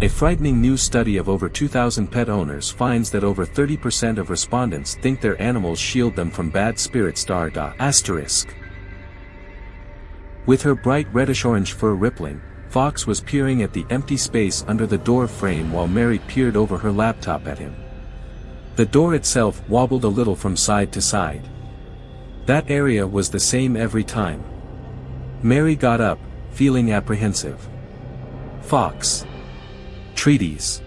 A frightening new study of over 2,000 pet owners finds that over 30% of respondents think their animals shield them from bad spirits. Asterisk. With her bright reddish-orange fur rippling, Fox was peering at the empty space under the door frame while Mary peered over her laptop at him. The door itself wobbled a little from side to side. That area was the same every time. Mary got up, feeling apprehensive. Fox. Treaties.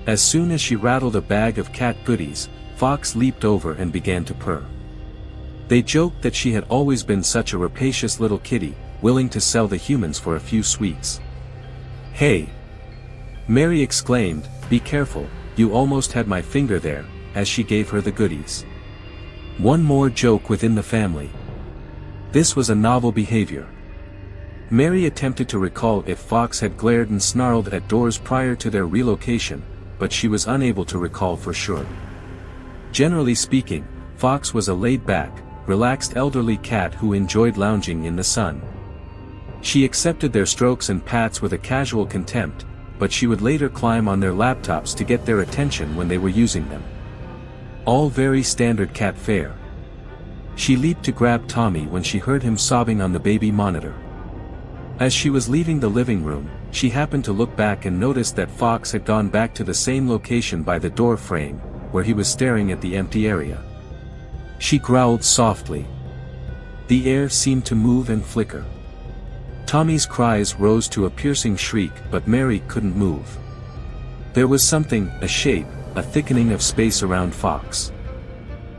As soon as she rattled a bag of cat goodies, Fox leaped over and began to purr. They joked that she had always been such a rapacious little kitty, willing to sell the humans for a few sweets. "Hey!" Mary exclaimed, "Be careful, you almost had my finger there," as she gave her the goodies. One more joke within the family. This was a novel behavior. Mary attempted to recall if Fox had glared and snarled at doors prior to their relocation, but she was unable to recall for sure. Generally speaking, Fox was a laid-back, relaxed elderly cat who enjoyed lounging in the sun. She accepted their strokes and pats with a casual contempt, but she would later climb on their laptops to get their attention when they were using them. All very standard cat fare. She leaped to grab Tommy when she heard him sobbing on the baby monitor. As she was leaving the living room, she happened to look back and noticed that Fox had gone back to the same location by the door frame, where he was staring at the empty area. She growled softly. The air seemed to move and flicker. Tommy's cries rose to a piercing shriek, but Mary couldn't move. There was something, a shape, a thickening of space around Fox.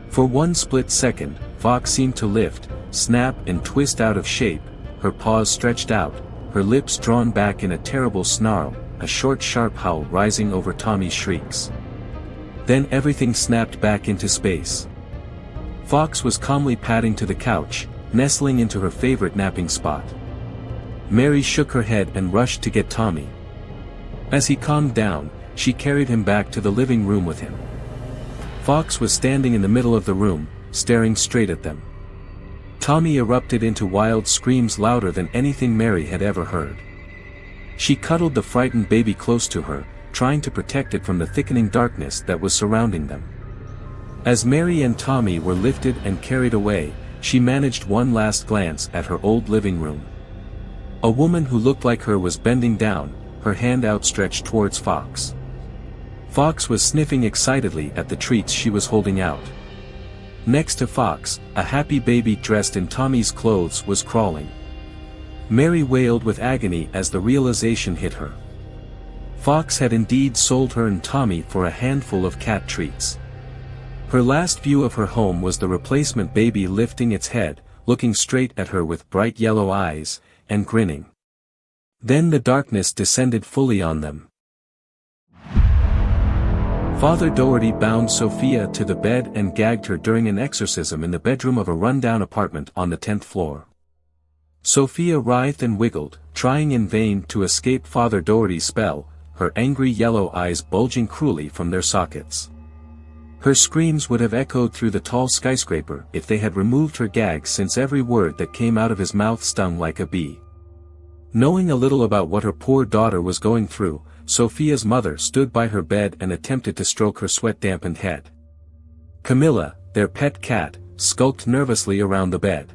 For one split second, Fox seemed to lift, snap and twist out of shape, her paws stretched out, her lips drawn back in a terrible snarl, a short sharp howl rising over Tommy's shrieks. Then everything snapped back into space. Fox was calmly padding to the couch, nestling into her favorite napping spot. Mary shook her head and rushed to get Tommy. As he calmed down, she carried him back to the living room with him. Fox was standing in the middle of the room, staring straight at them. Tommy erupted into wild screams louder than anything Mary had ever heard. She cuddled the frightened baby close to her, trying to protect it from the thickening darkness that was surrounding them. As Mary and Tommy were lifted and carried away, she managed one last glance at her old living room. A woman who looked like her was bending down, her hand outstretched towards Fox. Fox was sniffing excitedly at the treats she was holding out. Next to Fox, a happy baby dressed in Tommy's clothes was crawling. Mary wailed with agony as the realization hit her. Fox had indeed sold her and Tommy for a handful of cat treats. Her last view of her home was the replacement baby lifting its head, looking straight at her with bright yellow eyes, and grinning. Then the darkness descended fully on them. Father Doherty bound Sophia to the bed and gagged her during an exorcism in the bedroom of a rundown apartment on the 10th floor. Sophia writhed and wiggled, trying in vain to escape Father Doherty's spell, her angry yellow eyes bulging cruelly from their sockets. Her screams would have echoed through the tall skyscraper if they had removed her gags, since every word that came out of his mouth stung like a bee. Knowing a little about what her poor daughter was going through, Sophia's mother stood by her bed and attempted to stroke her sweat-dampened head. Camilla, their pet cat, skulked nervously around the bed.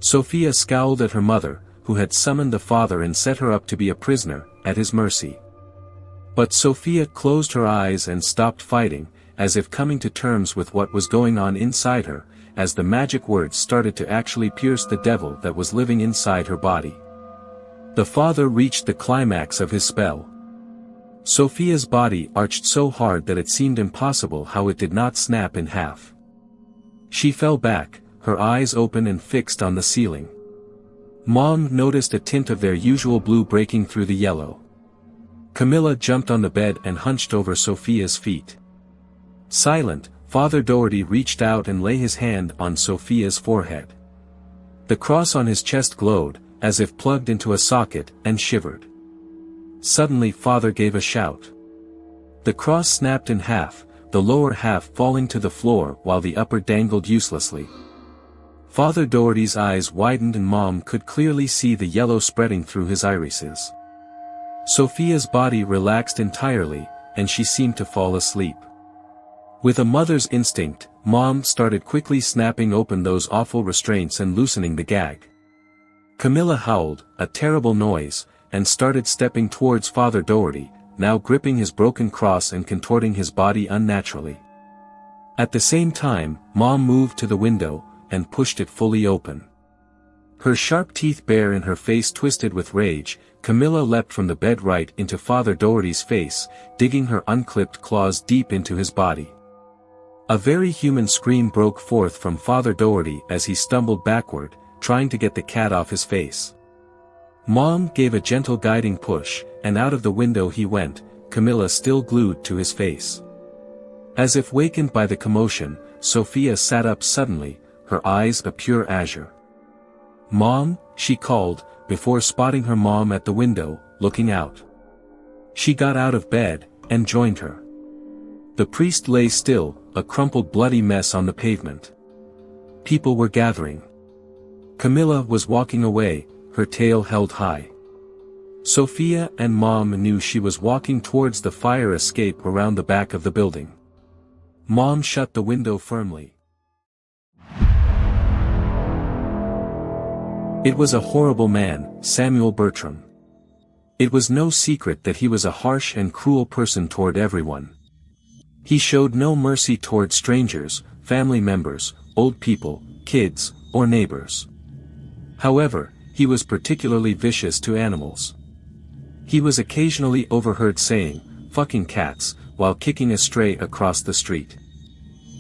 Sophia scowled at her mother, who had summoned the father and set her up to be a prisoner, at his mercy. But Sophia closed her eyes and stopped fighting, as if coming to terms with what was going on inside her, as the magic words started to actually pierce the devil that was living inside her body. The father reached the climax of his spell. Sophia's body arched so hard that it seemed impossible how it did not snap in half. She fell back, her eyes open and fixed on the ceiling. Mom noticed a tint of their usual blue breaking through the yellow. Camilla jumped on the bed and hunched over Sophia's feet. Silent, Father Doherty reached out and lay his hand on Sophia's forehead. The cross on his chest glowed, as if plugged into a socket, and shivered. Suddenly Father gave a shout. The cross snapped in half, the lower half falling to the floor while the upper dangled uselessly. Father Doherty's eyes widened and Mom could clearly see the yellow spreading through his irises. Sophia's body relaxed entirely, and she seemed to fall asleep. With a mother's instinct, Mom started quickly snapping open those awful restraints and loosening the gag. Camilla howled, a terrible noise, and started stepping towards Father Doherty, now gripping his broken cross and contorting his body unnaturally. At the same time, Mom moved to the window, and pushed it fully open. Her sharp teeth bare and her face twisted with rage, Camilla leapt from the bed right into Father Doherty's face, digging her unclipped claws deep into his body. A very human scream broke forth from Father Doherty as he stumbled backward, trying to get the cat off his face. Mom gave a gentle guiding push, and out of the window he went, Camilla still glued to his face. As if wakened by the commotion, Sophia sat up suddenly, her eyes a pure azure. "Mom," she called, before spotting her mom at the window, looking out. She got out of bed, and joined her. The priest lay still, a crumpled bloody mess on the pavement. People were gathering. Camilla was walking away, her tail held high. Sophia and Mom knew she was walking towards the fire escape around the back of the building. Mom shut the window firmly. It was a horrible man, Samuel Bertram. It was no secret that he was a harsh and cruel person toward everyone. He showed no mercy toward strangers, family members, old people, kids, or neighbors. However, he was particularly vicious to animals. He was occasionally overheard saying, "Fucking cats," while kicking a stray across the street.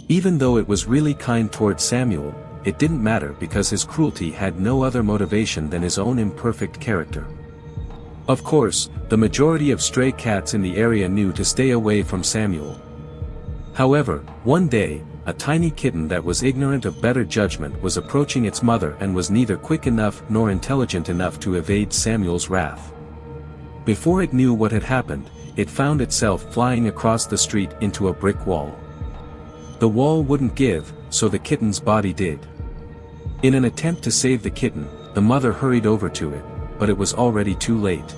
Even though it was really kind toward Samuel, it didn't matter because his cruelty had no other motivation than his own imperfect character. Of course, the majority of stray cats in the area knew to stay away from Samuel. However, one day, a tiny kitten that was ignorant of better judgment was approaching its mother and was neither quick enough nor intelligent enough to evade Samuel's wrath. Before it knew what had happened, it found itself flying across the street into a brick wall. The wall wouldn't give, so the kitten's body did. In an attempt to save the kitten, the mother hurried over to it, but it was already too late.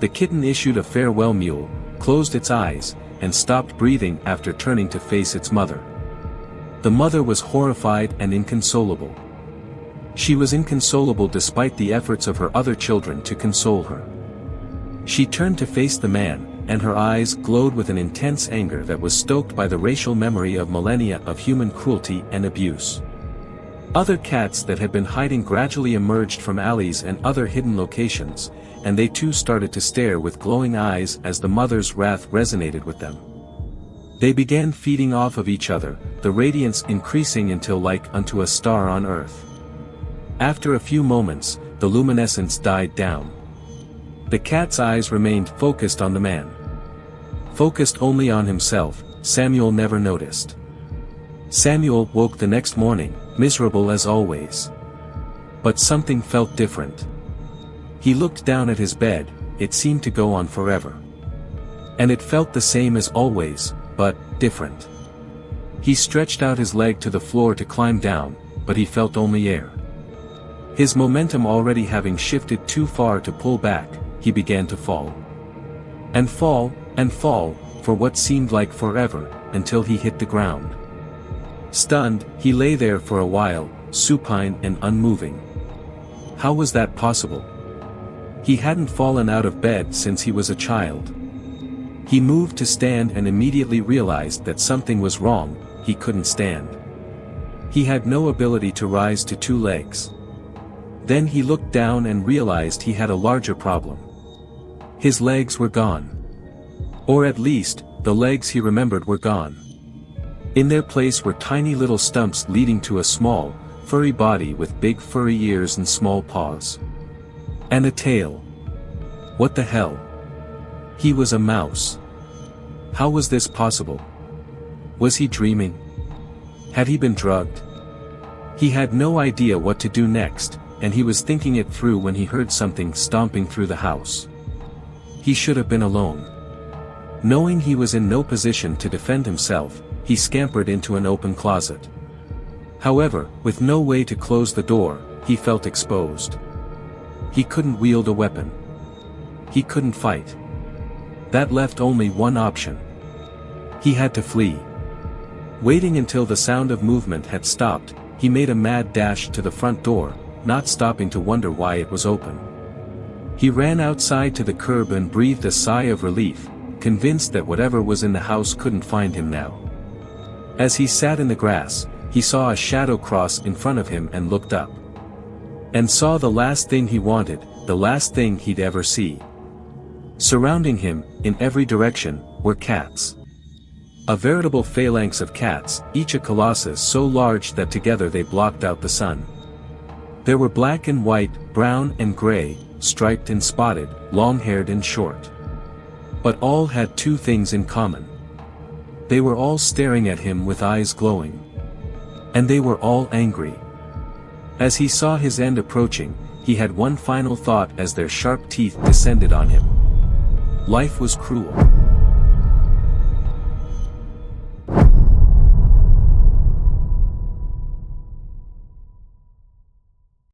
The kitten issued a farewell mew, closed its eyes, and stopped breathing after turning to face its mother. The mother was horrified and inconsolable. She was inconsolable despite the efforts of her other children to console her. She turned to face the man, and her eyes glowed with an intense anger that was stoked by the racial memory of millennia of human cruelty and abuse. Other cats that had been hiding gradually emerged from alleys and other hidden locations, and they too started to stare with glowing eyes as the mother's wrath resonated with them. They began feeding off of each other, the radiance increasing until like unto a star on earth. After a few moments, the luminescence died down. The cat's eyes remained focused on the man. Focused only on himself, Samuel never noticed. Samuel woke the next morning, miserable as always. But something felt different. He looked down at his bed, it seemed to go on forever. And it felt the same as always, but different. He stretched out his leg to the floor to climb down, but he felt only air. His momentum already having shifted too far to pull back, he began to fall. And fall, for what seemed like forever, until he hit the ground. Stunned, he lay there for a while, supine and unmoving. How was that possible? He hadn't fallen out of bed since he was a child. He moved to stand and immediately realized that something was wrong, he couldn't stand. He had no ability to rise to two legs. Then he looked down and realized he had a larger problem. His legs were gone. Or at least, the legs he remembered were gone. In their place were tiny little stumps leading to a small, furry body with big furry ears and small paws. And a tail. What the hell? He was a mouse. How was this possible? Was he dreaming? Had he been drugged? He had no idea what to do next, and he was thinking it through when he heard something stomping through the house. He should have been alone. Knowing he was in no position to defend himself, he scampered into an open closet. However, with no way to close the door, he felt exposed. He couldn't wield a weapon. he couldn't fight. That left only one option. He had to flee. Waiting until the sound of movement had stopped, he made a mad dash to the front door, not stopping to wonder why it was open. He ran outside to the curb and breathed a sigh of relief, convinced that whatever was in the house couldn't find him now. As he sat in the grass, he saw a shadow cross in front of him and looked up. And saw the last thing he wanted, the last thing he'd ever see. Surrounding him, in every direction, were cats. A veritable phalanx of cats, each a colossus so large that together they blocked out the sun. There were black and white, brown and gray, striped and spotted, long-haired and short. But all had two things in common. They were all staring at him with eyes glowing. And they were all angry. As he saw his end approaching, he had one final thought as their sharp teeth descended on him. Life was cruel.